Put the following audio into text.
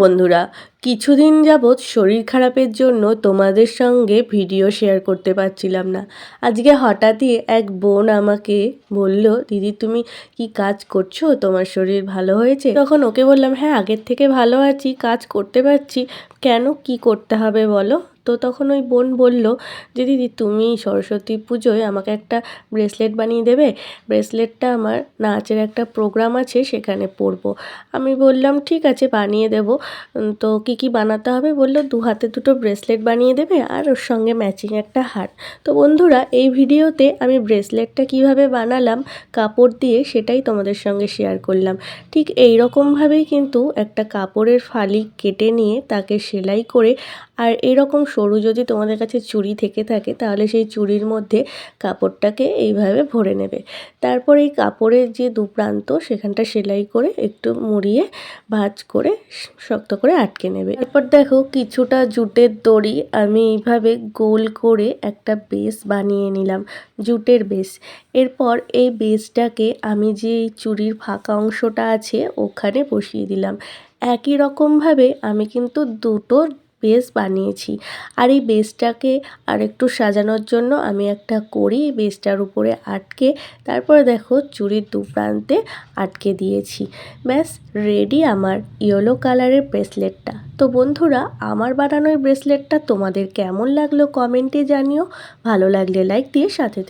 বন্ধুরা, কিছুদিন যাবৎ শরীর খারাপের জন্য তোমাদের সঙ্গে ভিডিও শেয়ার করতে পারছিলাম না। আজকে হঠাৎই এক বোন আমাকে বলল, দিদি তুমি কি কাজ করছো, তোমার শরীর ভালো হয়েছে? তখন ওকে বললাম, হ্যাঁ আগের থেকে ভালো আছি, কাজ করতে পারছি, কেন কি করতে হবে বলো? তো তখন ওই বোন বলল যে দিদি তুমি সরস্বতী পুজোয় আমাকে একটা ব্রেসলেট বানিয়ে দেবে। ব্রেসলেটটা আমার নাচের একটা প্রোগ্রাম আছে, সেখানে পরবো। আমি বললাম ঠিক আছে বানিয়ে দেবো। তো কী বানাতে হবে বললো, দু হাতে দুটো ব্রেসলেট বানিয়ে দেবে আর ওর সঙ্গে ম্যাচিং একটা হার। তো বন্ধুরা, এই ভিডিওতে আমি ব্রেসলেটটা কিভাবে বানালাম কাপড় দিয়ে সেটাই তোমাদের সঙ্গে শেয়ার করলাম। ঠিক এই রকমভাবেই কিন্তু একটা কাপড়ের ফালি কেটে নিয়ে তাকে সেলাই করে, আর এরকম সরু যদি তোমাদের কাছে চুড়ি থেকে থাকে তাহলে সেই চুড়ির মধ্যে কাপড়টাকে এইভাবে ভরে নেবে। তারপর এই কাপড়ের যে দু প্রান্ত সেখানটা সেলাই করে একটু মুড়িয়ে ভাঁজ করে শক্ত করে আটকে নেবে। এরপর দেখো কিছুটা জুটের দড়ি আমি এইভাবে গোল করে একটা বেস বানিয়ে নিলাম, জুটের বেস। এরপর এই বেসটাকে আমি যে চুড়ির ফাঁকা অংশটা আছে ওখানে বসিয়ে দিলাম। একই রকমভাবে আমি কিন্তু দুটো বেস বানিয়েছি। আর এই বেসটাকে আরেকটু সাজানোর জন্য আমি একটা কড়ি বেসটার উপরে আটকে তারপরে দেখো চুড়ির দু প্রান্তে আটকে দিয়েছি। ব্যাস রেডি আমার ইয়েলো কালারের ব্রেসলেটটা। তো বন্ধুরা, আমার বানানো এই ব্রেসলেটটা তোমাদের কেমন লাগলো কমেন্টে জানিও। ভালো লাগলে লাইক দিয়ে সাথে